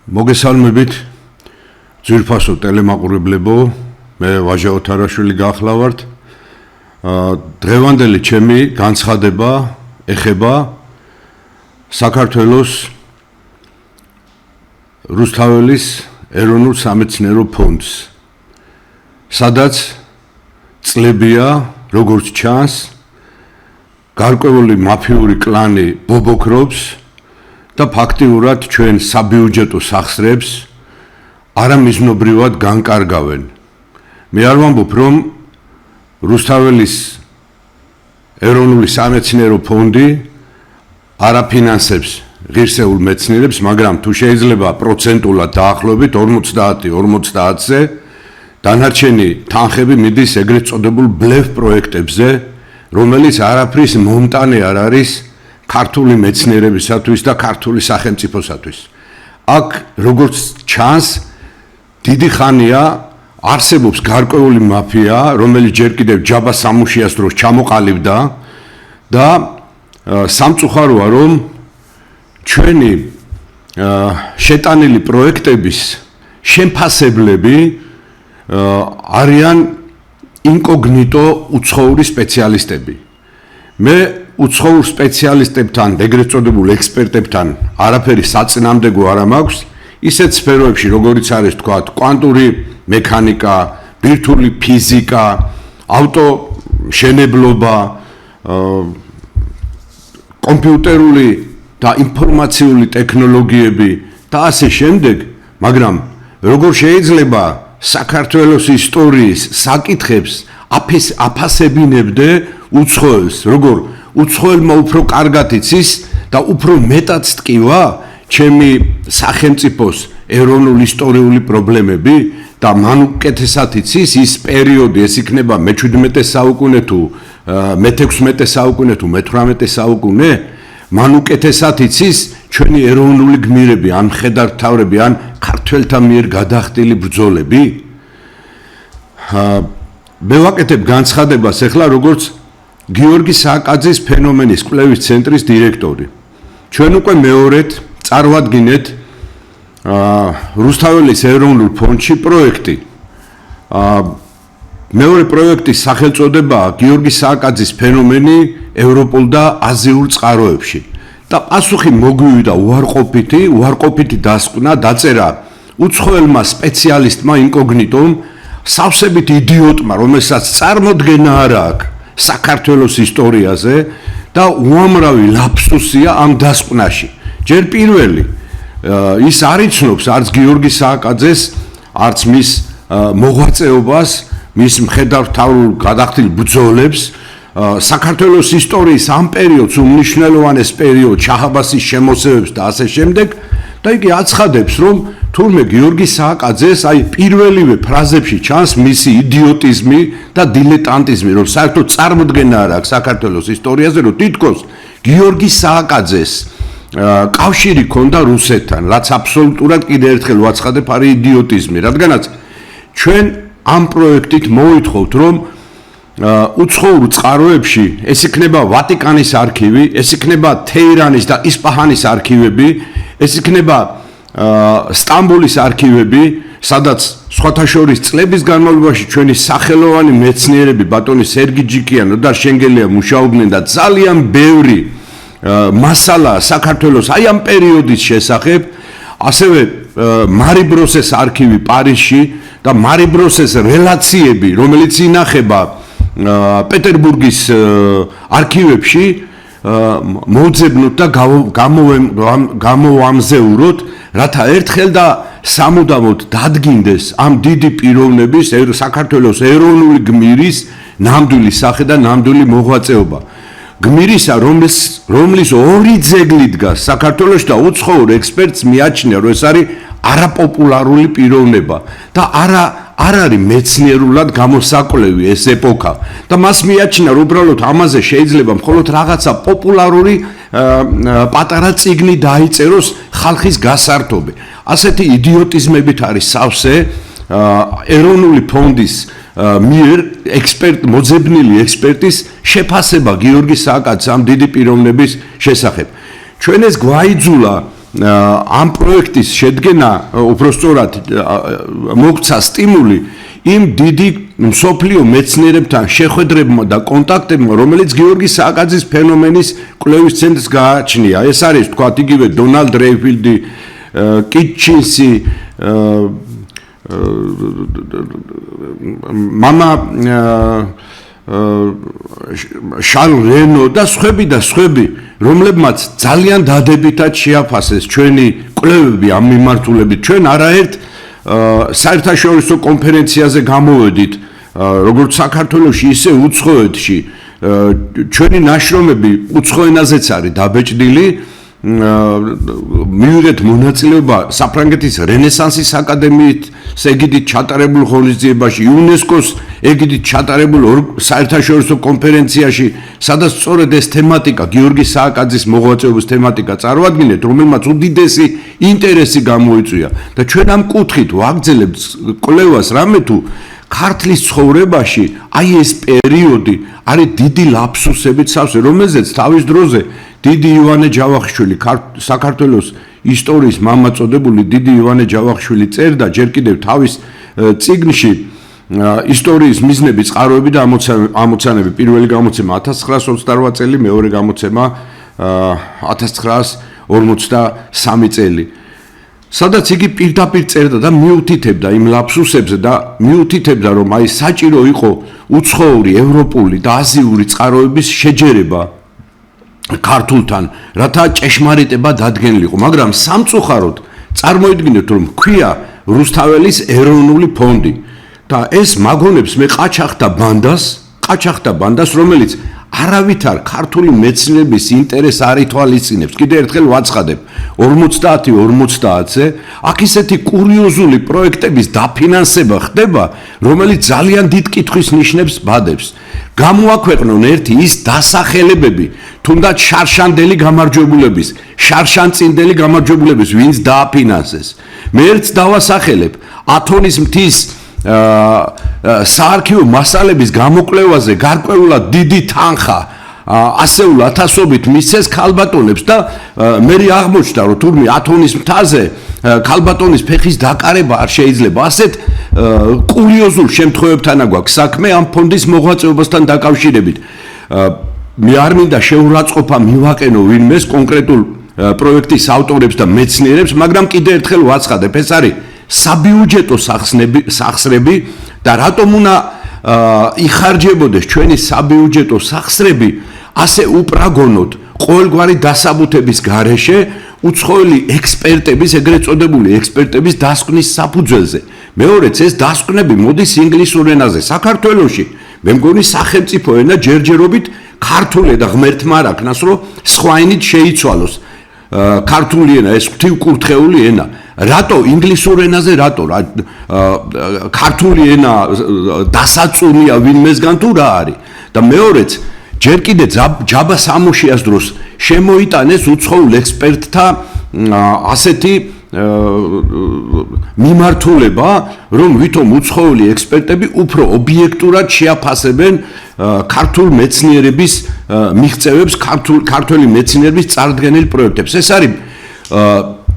მოგესალმებით ძვირფასო ტელემაყურებლებო, მე ვაჟა ოთარაშვილი გახლავართ. დღევანდელი ჩემი განცხადება ეხება საქართველოს რუსთაველის ეროვნულ სამეცნიერო ფონდს, სადაც წლებია, როგორც ჩანს, გარკვეული მაფიური კლანი ბობოქრობს და ფაქტიურად ჩვენ საბიუჯეტო სახსრებს არამიზნობრივად განკარგავენ. მე არ ვამბობ, რომ რუსთაველის ეროვნული სამეცნიერო ფონდი არაფინანსებს ღირსეულ მეცნიერებს, მაგრამ თუ შეიძლება პროცენტულად დაახლოებით 50-50-ზე დანარჩენი თანხები მიდის ეგრეთ წოდებულ ბლეფ პროექტებზე, რომელიც არაფრის მომტანი არ არის ქართული მეცნიერებისათვის და ქართული სახელმწიფოსათვის. აქ როგორც ჩანს, დიდი ხანია არსებობს გარკვეული მაფია, რომელიც ჯერ კიდევ ჯაბა სამუშიას დროს ჩამოყალიბდა და სამწუხაროა, რომ ჩვენი შეტანილი პროექტების შემფასებლები არიან ინკოგნიტო უცხოური სპეციალისტები. მე უცხოურ სპეციალისტებთან, ეგრეთ წოდებულ ექსპერტებთან არაფერი საწინააღმდეგო არ მაქვს, ისეთ სფეროებში, როგორიც არის თქვათ, კვანტური მექანიკა, ბირთვული ფიზიკა, ავტომშენებლობა, კომპიუტერული და ინფორმაციული ტექნოლოგიები და ასე შემდეგ, მაგრამ როგორ შეიძლება საქართველოს ისტორიის საკითხებს აფასებინებდე უცხოელს, როგორ უცხოელმა უფრო კარგად იცის და უფრო მეტად ტკივა ჩემი სახელმწიფოს ეროვნულ ისტორიული პრობლემები და მან უკეთესად იცის ის პერიოდი, ეს იქნება მე-17 საუკუნე თუ მე-16 საუკუნე თუ მე-18 საუკუნე, მან უკეთესად იცის ჩვენი ეროვნული გმირები, ან მხედართმთავრები, ან ქართველთა მიერ გადახდილი ბრძოლები. მე ვაკეთებ განცხადებას ახლა როგორც გიორგი სააკაძის ფენომენის კვლევის ცენტრის დირექტორი. ჩვენ უკვე მეორედ წარვადგინეთ რუსთაველის ეროვნულ ფონდში პროექტი. მეორე პროექტის სახელწოდებაა გიორგი სააკაძის ფენომენი ევროპულ და აზიურ წყაროებში. და პასუხი მოგვივიდა უარყოფითი დასკვნა დაწერა უცხოელმა სპეციალისტმა ინკოგნიტომ, სავსებით იდიოტმა, რომელსაც წარმოდგენა არ აქვს საქართველოს ისტორიაზე და უამრავი ლაფსუსია ამ დასკვნაში. ჯერ პირველი ის არ იცნობს არც გიორგი სააკაძეს, არც მის მოღვაწეობას, მის მხედართმთავრულ გადახდილ ბრძოლებს, საქართველოს ისტორიის ამ პერიოდს, უმნიშვნელოვანეს პერიოდს, შაჰ-აბასის შემოსევებს და ასე შემდეგ და იგი აცხადებს, რომ თურმე გიორგი სააკაძეს აი პირველივე ფრაზებში ჩანს მისი იდიოტიზმი და დილეტანტიზმი, რომ საერთოდ წარმოდგენა არ აქვს საქართველოს ისტორიაზე, რომ თითქოს გიორგი სააკაძეს კავშირი ჰქონდა რუსეთთან, რაც აბსოლუტურად კიდევ ერთხელ ვაცხადებ, არის იდიოტიზმი, რადგანაც ჩვენ ამ პროექტით მოვითხოვთ, რომ უცხოურ წყაროებში ეს იქნება ვატიკანის არქივი, ეს იქნება თეირანის და ისპაჰანის არქივები, ეს იქნება სტამბოლის არქივები, სადაც სხვათა შორის წლების განმავლობაში ჩვენი სახელოვანი მეცნიერები, ბატონი სერგი ჯიკიანი და შენგელია მუშაობდნენ და ძალიან ბევრი მასალა საქართველოს აი ამ პერიოდის შესახებ, ასევე მარიბროსეს არქივი პარიზში და მარიბროსეს რელაციები, რომელიც ინახება პეტერბურგის არქივებში, მოვძებნოთ და გამოვამზეუროთ, რათა ერთხელ და სამუდამოდ დადგინდეს ამ დიდი პიროვნების, საქართველოს ეროვნული გმირის ნამდვილი სახე და ნამდვილი მოღვაწეობა. გმირისა, რომლის ორი ძეგლი დგას საქართველოში და უცხოურ ექსპერტს მიაჩნია, რომ ეს არის არაპოპულარული პიროვნება და არ არის მეცნიერულად გამოსაკვლევი ეს ეპოქა და მას მიაჩნია, რომ უბრალოდ ამაზე შეიძლება მხოლოდ რაღაცა პოპულარული პატარა წიგნი დაიწეროს ხალხის გასართობი. ასეთი იდიოტიზმებით არის სავსე ეროვნული ფონდის მიერ მოძებნილი ექსპერტის შეფასება გიორგი სააკაძის ამ დიდი პიროვნების შესახებ. ჩვენ ეს გვაიძულა ამ პროექტის შედგენა უпростоრად მოგცა სტიმული იმ დიდი მსოფლიო მეცნიერებთან შეხვედრებმა და კონტაქტებმა, რომელიც გიორგი სააკაძის ფენომენის კვლევის ცენტრს გააჩნია. ეს არის თქვათ იგივე დონალდ რეიფილდი, კიტჩინსი, მამა შარლ რენო და სხვები, რომლებმაც ძალიან დადებითად შეაფასეს ჩვენი კვლევები ამ მიმართულებით. ჩვენ არაერთ საერთაშორისო კონფერენციაზე გამოვედით, როგორც საქართველოში, ისე უცხოეთში. ჩვენი ნაშრომები უცხო ენაზეც არის დაბეჭდილი. მივიღეთ მონაწილეობა საფრანგეთის რენესანსის აკადემიის ეგიდით ჩატარებულ ღონისძიებაში, იუნესკოს ეგიდით ჩატარებულ საერთაშორისო კონფერენციაში, სადაც სწორედ ეს თემატიკა, გიორგი სააკაძის მოღვაწეობის თემატიკა წარმოადგენთ, რომელმაც უდიდესი ინტერესი გამოიწვია და ჩვენ ამ კუთხით ვაგრძელებთ კვლევას, რამე თუ ქართლის ცხოვრებაში აი ეს პერიოდი არის დიდი ლაფსუსებით სავსე, რომელზეც თავის დროზე დიდი ივანე ჯავახიშვილი, საქართველოს ისტორიის მამა წოდებული დიდი ივანე ჯავახიშვილი წერდა ჯერ კიდევ თავის წიგნში ისტორიის მიზნები, წყაროები და ამოცანები. პირველი გამოცემა 1928 წელი, მეორე გამოცემა 1953 წელი. სადაც იგი პირდაპირ წერდა და მიუთითებდა იმ ლაფსუსებზე და მიუთითებდა, რომ აი საჭირო იყო უცხოური, ევროპული და აზიური წყაროების შეჯერება ქართულთან, რათა ჭეშმარიტება დადგენილიყო, მაგრამ სამწუხაროდ წარმოიდგინეთ, რომ ქვია რუსთაველის ეროვნული ფონდი და ეს მაგონებს მე ყაჩახთა ბანდას, რომელიც არავითარ ქართული მეცნიერების ინტერესს არ ითვალისწინებს. კიდევ ერთხელ ვაცხადებ, 50-50-ზე აქ ისეთი კურიოზული პროექტების დაფინანსება ხდება, რომელიც ძალიან დიდ კითხვის ნიშნებს ბადებს. გამოაქვეყნონ ერთი ის დასახელებები, თუნდაც შარშანწინდელი გამარჯვებულების, ვინც დააფინანსეს. მე ერთს დავასახელებ, ათონის მთის საარქივო მასალების გამოკვლევაზე გარკვეულად დიდი თანხა ასეულ ათასობით მისცეს ქალბატონებს და მე აღმოჩნდა, რომ თურმე ათონის მთაზე ქალბატონის ფეხის დაკარება არ შეიძლება. ასეთ კურიოზულ შემთხვევებთან აგვაქვს საქმე ამ ფონდის მოღვაწეობასთან დაკავშირებით. მე არ მინდა შეურაცხყოფა მივაყენო ვინმეს კონკრეტულ პროექტის ავტორებს და მეცნიერებს, მაგრამ კიდევ ერთხელ ვაცხადებ, ეს არის საბიუჯეტო სახსრები და რატომ უნდა იხარჯებოდეს ჩვენი საბიუჯეტო სახსრები ასე უპრაგონოდ ყოველგვარი დასაბუთების გარეშე უცხოელი ექსპერტების, ეგრეთ წოდებული ექსპერტების დასკვნის საფუძველზე. მეორეც ეს დასკვნები მოდის ინგლისურ ენაზე. საქართველოში მე მგონი სახელმწიფო ენა ჯერჯერობით ქართული და ღმერთმა არ აქნას, რომ სხვა ენით შეიცვალოს. ქართული ენა, ეს ღვთივკურთხეული ენა. რატო ინგლისურ ენაზე, რატო ქართული ენა დასაწუნია ვინმესგან თუ რა არის? და მეორეც ჯერ კიდე ჯაბა სამოშიას დროს შემოიტანეს უცხოურ ექსპერტთა ასეთი მიმართულება, რომ ვითომ უცხოელი ექსპერტები უფრო ობიექტურად შეაფასებენ ქართულ მეცნიერების მიღწევებს, ქართული მეცნიერების წარდგენილ პროექტებს. ეს არის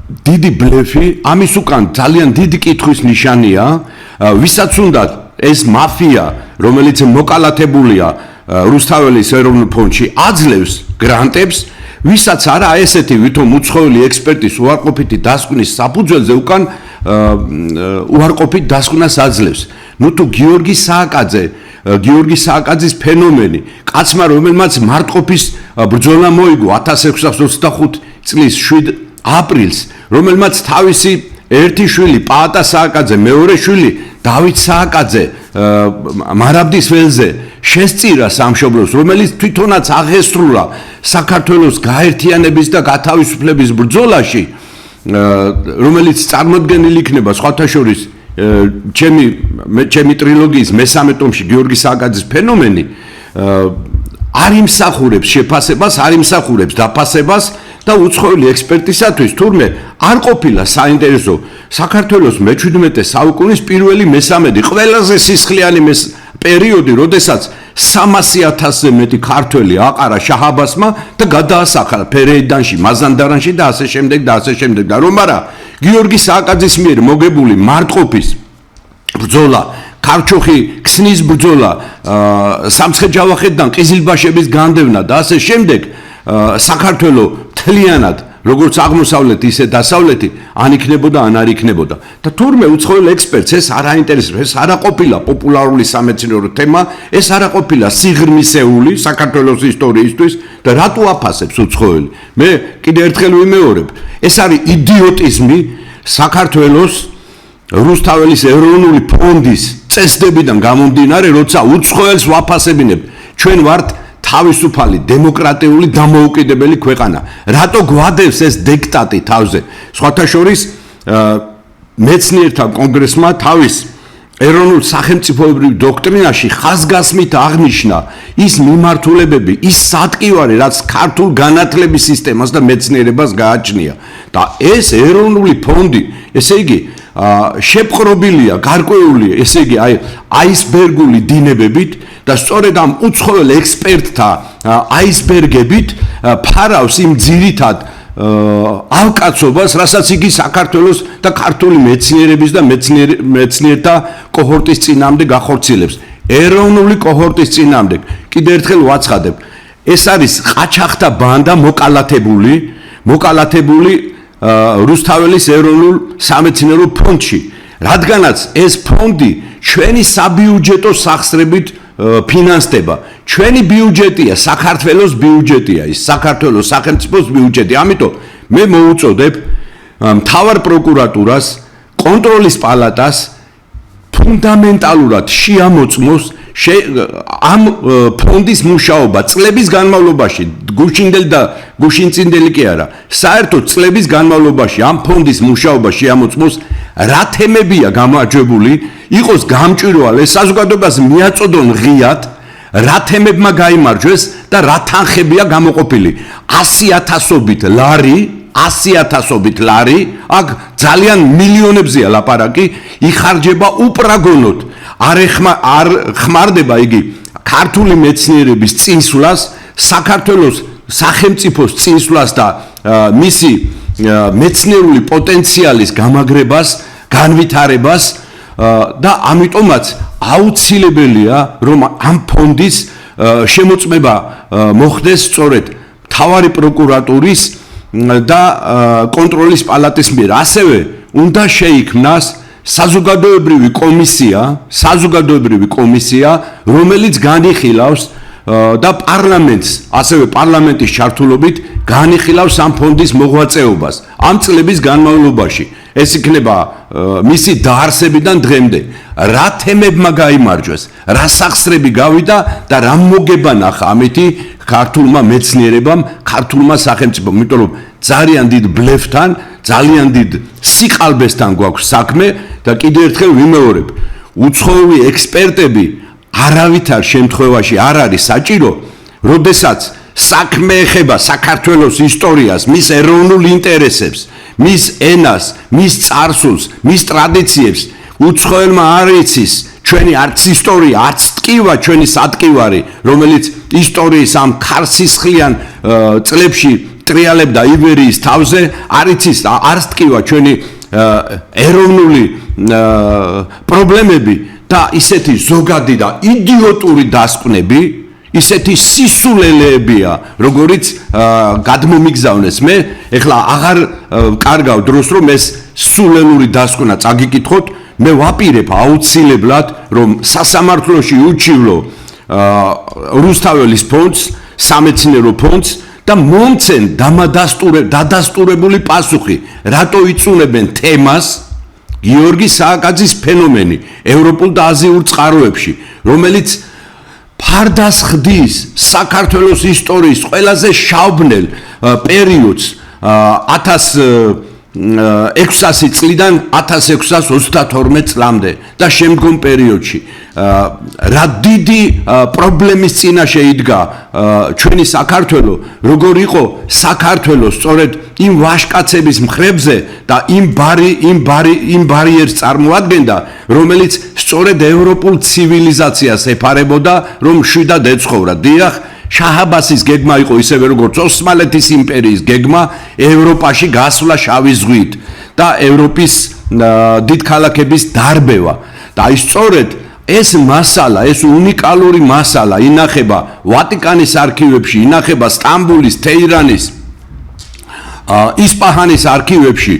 დიდი ბლეფი, ამის უკან ძალიან დიდი კითხვის ნიშანია, ვისაც უნდა ეს მაფია, რომელიც მოკალათებულია რუსთაველის ეროვნულ ფონდში, აძლევს გრანტებს, ვისაც არა ესეთი ვითომ უცხოელი ექსპერტის უარყოფითი დასკვნის საფუძველზე უკან უარყოფით დასკვნას აძლევს. ნუ თუ გიორგი სააკაძის ფენომენი, კაცმა რომელმაც მარტყოფის ბრძოლა მოიგო 1625 წლის 7 აპრილს, რომელმაც თავისი ერთი შვილი პაატა სააკაძე, მეორე შვილი დავით სააკაძე მარაბდის ველზე შესწირა სამშობლოს, რომელიც თვითონაც აღესრულა საქართველოს გაერთიანების და გათავისუფლების ბრძოლაში, რომელიც წარმოდგენილი იქნება სხვათა შორის ჩემი ტრილოგიის მესამე ტომში გიორგი სააკაძის ფენომენი, არ იმსახურებს შეფასებას, არ იმსახურებს დაფასებას და უცხოელი ექსპერტისათვის თურმე არ ყოფილა საინტერესო საქართველოს მე-17 საუკუნის პირველი მესამედი ყველაზე სისხლიანი პერიოდი, როდესაც 300,000-ზე მეტი ქართველი აყარა შაჰაბასმა და გადაასახა ფერეიდანში, მაზანდარანში და ასე შემდეგ და ასე შემდეგ. და რომ არა, გიორგი სააკაძის მიერ მოგებული მარტყოფის ბრძოლა, ქარჩოხი ქსნის ბრძოლა, სამცხე-ჯავახეთიდან ყიზილბაშების განდევნა და ასე შემდეგ, საქართველო მთლიანად როგორც აღმოსავლეთი, ისე დასავლეთი ან იქნებოდა, ან არ იქნებოდა. და თურმე უცხოელ ექსპერტს ეს არ აინტერესებს, ეს არ ყოფილა პოპულარული სამეცნიერო თემა, ეს არ ყოფილა სიღრმისეული საქართველოს ისტორიისთვის და რატო აფასებს უცხოელი? მე კიდევ ერთხელ ვიმეორებ, ეს არის იდიოტიზმი საქართველოს რუსთაველის ეროვნული ფონდის წესდებიდან გამომდინარე, როცა უცხოელს ვაფასებინებ, ჩვენ ვართ თავისუფალი, დემოკრატიული, დამოუკიდებელი ქვეყანა. რატო გვადევს ეს დიქტატი თავზე? სხვათა შორის მეცნიერთა კონგრესმა თავის ეროვნულ სახელმწიფოებრივ დოქტრინაში ხაზგასმით აღნიშნა ის მიმართულებები, ის სატკივარი, რაც ქართულ განათლების სისტემას და მეცნიერებას გააჩნია. და ეს ეროვნული ფონდი, ესე იგი, შეპყრობილია, გარკვეულია, ესე იგი, აისბერგული დინებებით და სწორედ ამ უცხოელ ექსპერტთა აისბერგებით ფარავს იმ ძირითად ალკაცობას, რასაც იგი საქართველოს და ქართული მეცნიერების და მეცნიერთა კოჰორტის წინამდე გახორციელებს. ეროვნული კოჰორტის წინამდე. კიდევ ერთხელ ვაცხადებ, ეს არის ყაჩაღთა ბანდა მოკალათებული რუსთაველის ეროვნულ სამეცნიერო ფონდში, რადგანაც ეს ფონდი ჩვენი საბიუჯეტო სახსრებით ფინანსდება. ჩვენი ბიუჯეტია, საქართველოს ბიუჯეტია, ის საქართველოს სახელმწიფოს ბიუჯეტი. ამიტომ მე მოუწოდებ მთავარ პროკურატურას, კონტროლის პალატას ფუნდამენტალურად შეამოწმოს ამ ფონდის მუშაობა წლების განმავლობაში, გუშინწინდელი კი არა, საერთოდ წლების განმავლობაში ამ ფონდის მუშაობა შეამოწმოს, რა თემებია გამარჯვებული, იყოს გამჭვირვალე, საზოგადოებას მიაწოდონ ღიად, რა თემებმა გაიმარჯვეს და რა თანხებია გამოყოფილი. 100,000-ობით ლარი, აქ ძალიან მილიონებზეა ლაპარაკი, იხარჯება უპრაგონოდ. არ ხმარდება იგი ქართული მეცნიერების წინსვლას, საქართველოს სახელმწიფოს წინსვლას და მისი მეცნიერული პოტენციალის გამაგრებას, განვითარებას და ამიტომაც აუცილებელია, რომ ამ ფონდის შემოწმება მოხდეს სწორედ მთავარი პროკურატურის და კონტროლის პალატის მიერ. ასევე უნდა შეიქმნას საზოგადოებრივი კომისია, რომელიც განიხილავს და პარლამენტს, ასევე პარლამენტის ჩართულობით განიხილავს ამ ფონდის მოღვაწეობას ამ წლების განმავლობაში. ეს იქნება მისი დაარსებიდან დღემდე. რა თემებმა გაიმარჯვეს, რა სახსრები გავიდა და რა მოგება ნახა ამითი ქართულმა მეცნიერებამ, ქართულმა სახელმწიფომ, იმიტომ რომ ძალიან დიდ ბლეფთან, ძალიან დიდ სიყალბესთან გვაქვს საქმე და კიდევ ერთხელ ვიმეორებ, უცხოური ექსპერტები არავითარ შემთხვევაში არ არის საჭირო, როდესაც საქმე ეხება საქართველოს ისტორიას, მის ეროვნულ ინტერესებს, მის ენას, მის წარსულს, მის ტრადიციებს, უცხოელმა არ იცის ჩვენი არც ისტორია, არც ტკივა ჩვენი სატკივარი, რომელიც ისტორიის ამ ქარსისხლიან წლებში ტრიალებდა იბერიის თავზე, არ იცის არც ტკივა ჩვენი ეროვნული პრობლემები და ისეთი ზოგადი და იდიოტური დასკვნები, ისეთი სისულელეებია, როგორიც გადმომიგზავნეს. მე ეხლა აღარ კარგავ დროს, რომ ეს სულელური დასკვნა წაგიკითხოთ, მე ვაპირებ აუცილებლად, რომ სასამართლოში უჩივლო რუსთაველის ფონდს, სამეცნიერო ფონდს და მომცენ დადასტურებული პასუხი, რატო იწუნებენ თემას გიორგი სააკაძის ფენომენი ევროპულ და აზიურ წყაროებში, რომელიც ფარდას ხდის საქართველოს ისტორიის ყველაზე შავბნელ პერიოდს 600 წლიდან 1632 წლამდე და შემდგომ პერიოდში რა დიდი პრობლემის წინაშე იდგა ჩვენი საქართველო, როგორ იყო საქართველო სწორედ იმ ვაჟკაცების მხრებზე და იმ ბარიერს წარმოადგენდა, რომელიც სწორედ ევროპულ ცივილიზაციას ეფარებოდა, რომ შვიდად ეცხოვრა. დიახ, შაჰ-აბასის გეგმა იყო ისევე როგორც ოსმალეთის იმპერიის გეგმა ევროპაში გასვლა შავი ზღვით და ევროპის დიდ ქალაქების დარბევა. და აი სწორედ ეს მასალა, ეს უნიკალური მასალა ინახება ვატიკანის არქივებში, ინახება სტამბულის, თეირანის, ისპაჰანის არქივებში,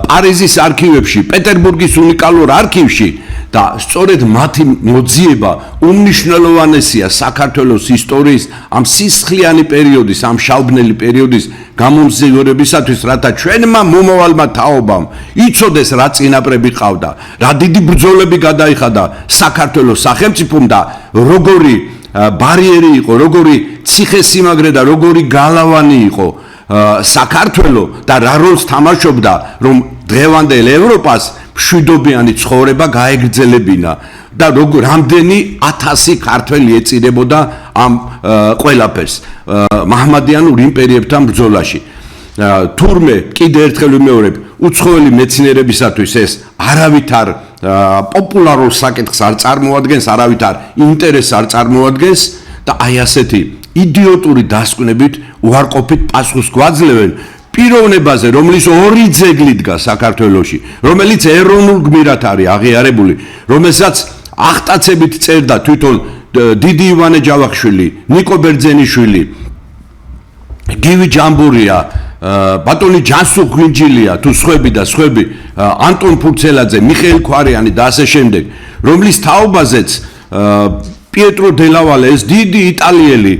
პარიზის არქივებში, პეტერბურგის უნიკალურ არქივში და სწორედ მათი მოძიება უმნიშვნელოვანესია საქართველოს ისტორიის ამ სისხლიანი პერიოდის, ამ შავბნელი პერიოდის გამომზიარებისათვის, რათა ჩვენმა მომავალმა თაობამ იცოდეს რა წინაპრები ყავდა, რა დიდი ბრძოლები გადაიხადა საქართველოს სახელმწიფომ და როგორი ბარიერი იყო, როგორი ციხესიმაგრე და როგორი გალავანი იყო საქართველო და რა როლს თამაშობდა, რომ დღევანდელ ევროპას მშვიდობიანი ცხოვრება გაეგრძელებინა და რამდენი 1000 ქართველი ეწირებოდა ამ ყველაფერს მაჰმადიანურ იმპერიებთან ბრძოლაში. თურმე კიდე ერთხელ ვიმეორებ, უცხოელი მეცნიერებისათვის ეს არავითარ პოპულარულ საკითხს არ წარმოადგენს, არავითარ ინტერესს არ წარმოადგენს და აი ასეთი იდიოტური დასკვნებით უარყოფით პასუხს გვაძლევენ პიროვნებაზე, რომლის ორი ძეგლი დგას საქართველოში, რომელიც ეროვნულ გმირად არის აღიარებული, რომელსაც ახტაცებით წერდა თვითონ დიდი ივანე ჯავახიშვილი, ნიკო ბერძენიშვილი, გივი ჯამბურია, ბატონი ჯანსუღ გვინჯილია, თუ სხვები და სხვები, ანტონ ფურცელაძე, მიხეილ ქვარიანი და ასე შემდეგ, რომლის თაობაზეც პიეტრო დელავალე, ეს დიდი იტალიელი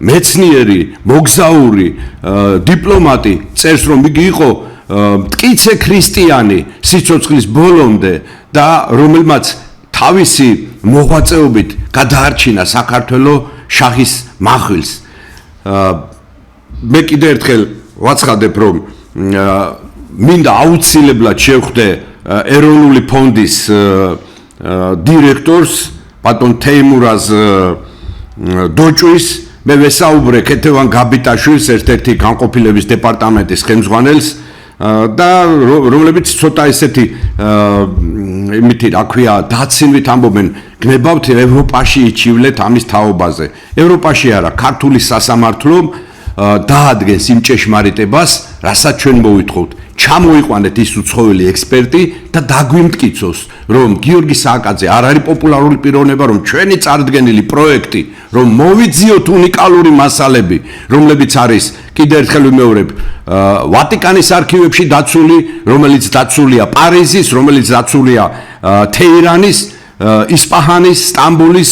მეცნიერი, მოგზაური, დიპლომატი წერს, რომ იგი იყო მტკიცე ქრისტიანი სიცოცხლის ბოლომდე და რომელმაც თავისი მოღვაწეობით გადაარჩინა საქართველოს შაჰის მახვილს. მე კიდე ერთხელ ვაცხადებ, რომ მინდა აუცილებლად შევხვდე ეროვნული ფონდის დირექტორს, ბატონ თეიმურაზ დოჭვის, მე ვესაუბრე ქეთევან გაბიტაშვილს, ერთ-ერთი განყოფილების დეპარტამენტის ხელმძღვანელს და რომლებიც ცოტა ესეთი იმითი რა ქვია დაცინვით ამბობენ, გნებავთ ევროპაში იჩივლეთ ამის თაობაზე. ევროპაში არა, ქართული სასამართლომ დაადგენს იმ ჭეშმარიტებას, რასაც ჩვენ მოვითხოვთ. ჩამოიყვანეთ ის უცხოელი ექსპერტი და დაგვიმტკიცოს, რომ გიორგი სააკაძე არ არის პოპულარული პიროვნება, რომ ჩვენი წარდგენილი პროექტი, რომ მოვიძიოთ უნიკალური მასალები, რომლებიც არის, კიდე ერთხელ ვიმეორებ, ვატიკანის არქივებში დაცული, რომელიც დაცულია პარიზის, რომელიც დაცულია თეირანის, ისპაჰანის, სტამბულის,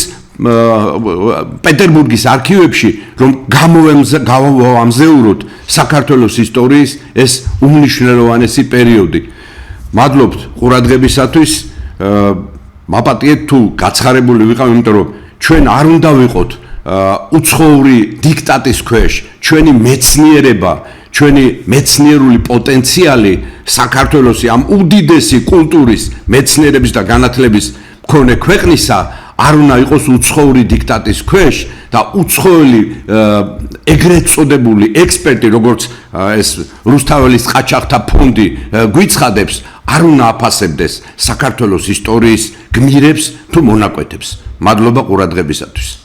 პეტერბურგის არქივებში, რომ გამოვამზეუროთ საქართველოს ისტორიის ეს უმნიშვნელოვანესი პერიოდი. მადლობთ ყურადღებისათვის, მაპატიეთ თუ გაცხარებული ვიყავ, იმიტომ რომ ჩვენ არ უნდა ვიყოთ უცხოური დიქტატის ქვეშ, ჩვენი მეცნიერება, ჩვენი მეცნიერული პოტენციალი საქართველოსი ამ უდიდესი კულტურის, მეცნიერების და განათლების მქონე ქვეყნისა არ უნდა იყოს უცხოური დიქტატის ქვეშ და უცხოელი ეგრეთ წოდებული ექსპერტი, როგორც ეს რუსთაველის ყაჩაღთა ფონდი გვიცხადებს, არ უნდა აფასებდეს საქართველოს ისტორიის გმირებს თუ მონაკვეთებს. მადლობა ყურადღებისათვის.